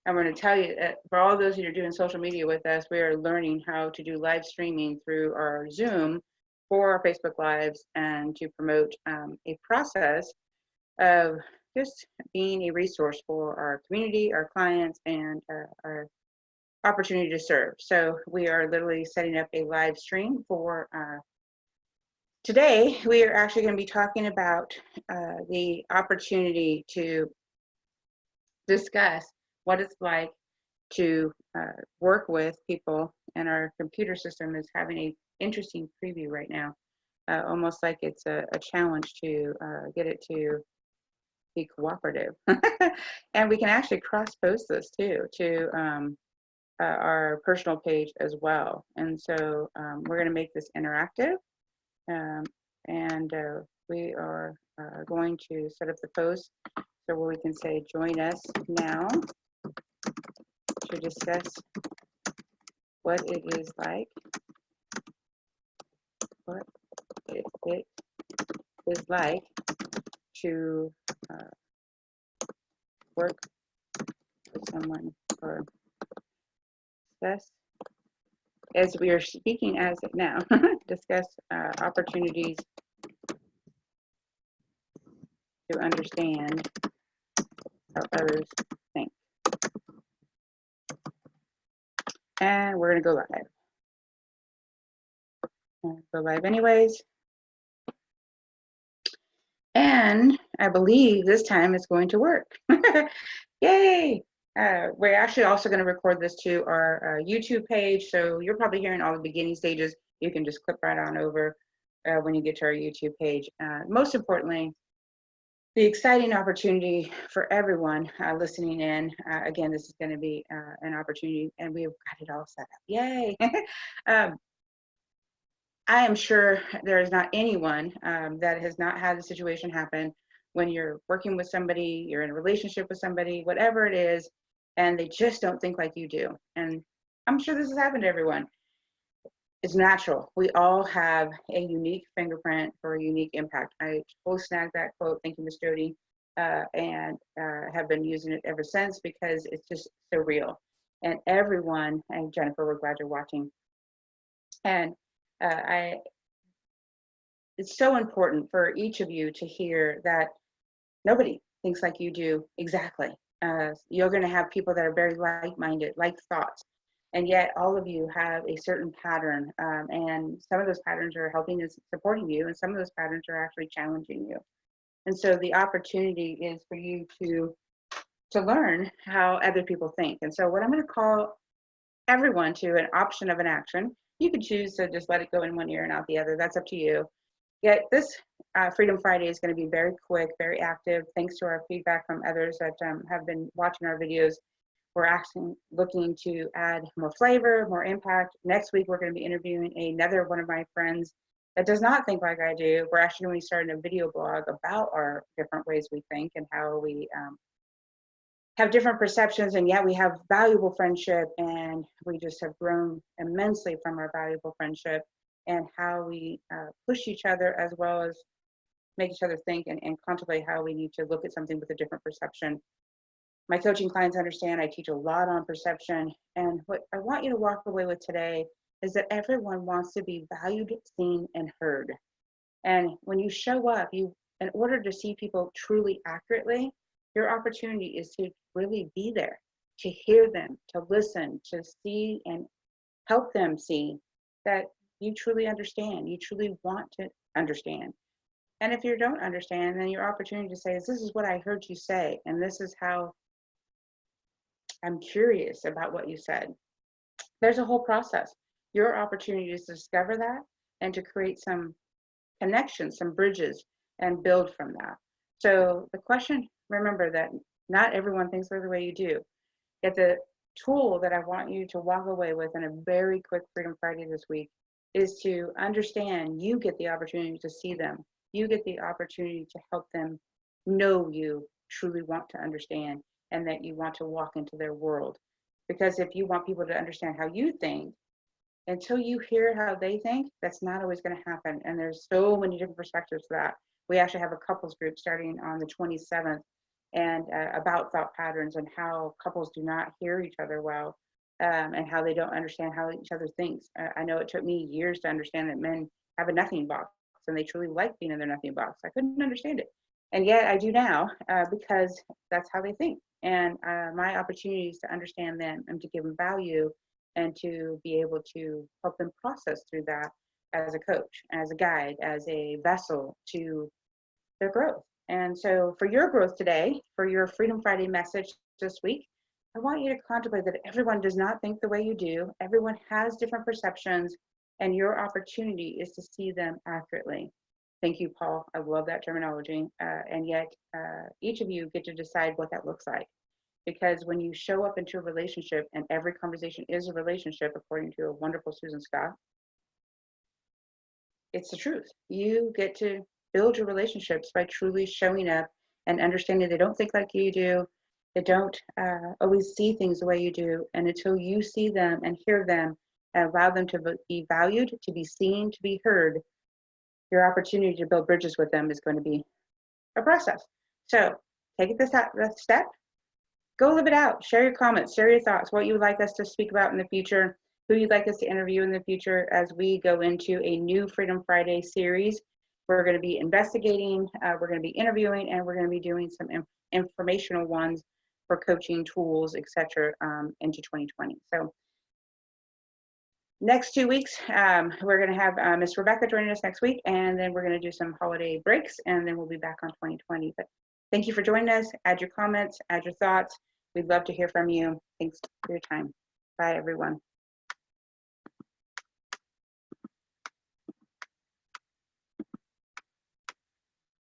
I'm going to tell you that for all those that are doing social media with us, we are learning how to do live streaming through our Zoom for our Facebook Lives and to promote a process of just being a resource for our community, our clients, and our opportunity to serve. So we are literally setting up a live stream for today. We are actually going to be talking about the opportunity to discuss what it's like to work with people, and our computer system is having an interesting preview right now, almost like it's a challenge to get it to be cooperative. And we can actually cross-post this too to our personal page as well. And so we're going to make this interactive, and we are going to set up the post so where we can say, join us now to discuss what it is like, to work with someone, or discuss, as we are speaking as of now, discuss opportunities to understand how others think. And we're going to go live. Go live anyways. And I believe this time it's going to work. Yay! We're actually also going to record this to our YouTube page, so you're probably hearing all the beginning stages. You can just click right on over when you get to our YouTube page. Most importantly, the exciting opportunity for everyone listening in. Again, this is going to be an opportunity, and we've got it all set up. Yay! I am sure there is not anyone that has not had a situation happen when you're working with somebody, you're in a relationship with somebody, whatever it is, and they just don't think like you do. And I'm sure this has happened to everyone. It's natural. We all have a unique fingerprint for a unique impact. I totally snagged that quote. Thank you, Ms. Jody, and have been using it ever since because it's just so real. And everyone, and Jennifer, we're glad you're watching. And it's so important for each of you to hear that nobody thinks like you do exactly. You're going to have people that are very like-minded, like thoughts, and yet all of you have a certain pattern, and some of those patterns are helping and supporting you, and some of those patterns are actually challenging you. And so the opportunity is for you to learn how other people think. And so what I'm going to call everyone to an option of an action. You could choose to just let it go in one ear and out the other. That's up to you. Yet this Freedom Friday is going to be very quick, very active, thanks to our feedback from others that have been watching our videos. We're actually looking to add more flavor, more impact. Next week, we're going to be interviewing another one of my friends that does not think like I do. We're actually going to be starting a video blog about our different ways we think and how we have different perceptions, and yet we have valuable friendship, and we just have grown immensely from our valuable friendship, and how we push each other as well as make each other think and contemplate how we need to look at something with a different perception. My coaching clients understand I teach a lot on perception, and what I want you to walk away with today is that everyone wants to be valued, seen, and heard. And when you show up, in order to see people truly accurately, your opportunity is to really be there, to hear them, to listen, to see and help them see that you truly understand, you truly want to understand. And if you don't understand, then your opportunity to say is, this is what I heard you say, and this is how I'm curious about what you said. There's a whole process. Your opportunity is to discover that and to create some connections, some bridges, and build from that. So the question, remember that not everyone thinks the way you do. Yet the tool that I want you to walk away with in a very quick Freedom Friday this week is to understand you get the opportunity to see them. You get the opportunity to help them know you truly want to understand and that you want to walk into their world. Because if you want people to understand how you think, until you hear how they think, that's not always going to happen. And there's so many different perspectives to that. We actually have a couples group starting on the 27th, and about thought patterns and how couples do not hear each other well, and how they don't understand how each other thinks. I know it took me years to understand that men have a nothing box and they truly like being in their nothing box. I couldn't understand it. And yet I do now, because that's how they think. And my opportunity is to understand them and to give them value and to be able to help them process through that as a coach, as a guide, as a vessel to their growth. And so for your growth today, for your Freedom Friday message this week, I want you to contemplate that everyone does not think the way you do. Everyone has different perceptions, and your opportunity is to see them accurately. Thank you, Paul. I love that terminology. And yet, each of you get to decide what that looks like. Because when you show up into a relationship, and every conversation is a relationship, according to a wonderful Susan Scott, it's the truth. You get to build your relationships by truly showing up and understanding they don't think like you do. They don't always see things the way you do. And until you see them and hear them and allow them to be valued, to be seen, to be heard, your opportunity to build bridges with them is going to be a process. So take this step, go live it out. Share your comments, share your thoughts, what you would like us to speak about in the future, who you'd like us to interview in the future as we go into a new Freedom Friday series. We're going to be investigating, we're going to be interviewing, and we're going to be doing some informational ones for coaching tools, etc., into 2020. So next 2 weeks, we're going to have Miss Rebecca joining us next week, and then we're going to do some holiday breaks, and then we'll be back on 2020. But thank you for joining us. Add your comments, add your thoughts. We'd love to hear from you. Thanks for your time. Bye, everyone.